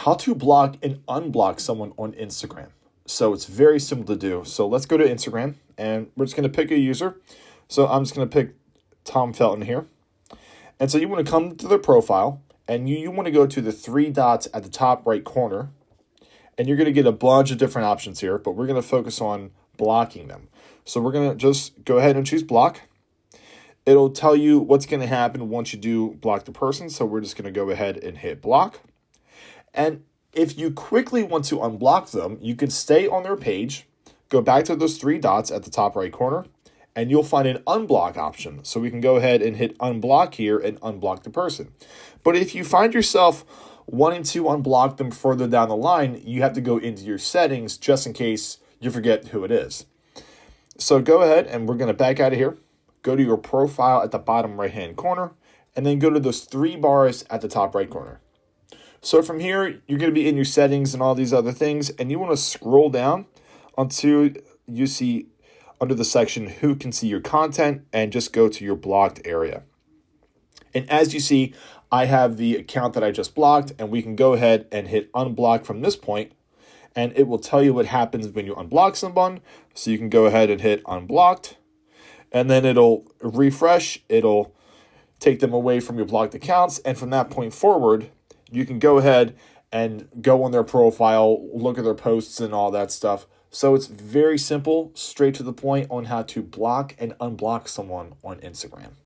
how to block and unblock someone on Instagram. So it's very simple to do. So let's go to Instagram and we're just going to pick a user. So I'm just going to pick Tom Felton here. And so you want to come to their profile and you want to go to the three dots at the top right corner. And you're going to get a bunch of different options here, but we're going to focus on blocking them. So we're going to just go ahead and choose block. It'll tell you what's going to happen once you do block the person. So we're just going to go ahead and hit block. And if you quickly want to unblock them, you can stay on their page, go back to those three dots at the top right corner, and you'll find an unblock option. So we can go ahead and hit unblock here and unblock the person. But if you find yourself wanting to unblock them further down the line, you have to go into your settings just in case you forget who it is. So go ahead and we're going to back out of here. Go to your profile at the bottom right-hand corner, and then go to those three bars at the top right corner. So from here, you're going to be in your settings and all these other things, and you want to scroll down until you see under the section who can see your content, and just go to your blocked area. And as you see, I have the account that I just blocked, and we can go ahead and hit unblock from this point, and it will tell you what happens when you unblock someone. So you can go ahead and hit unblocked, and then it'll refresh. It'll take them away from your blocked accounts, and from that point forward, you can go ahead and go on their profile, look at their posts and all that stuff. So it's very simple, straight to the point on how to block and unblock someone on Instagram.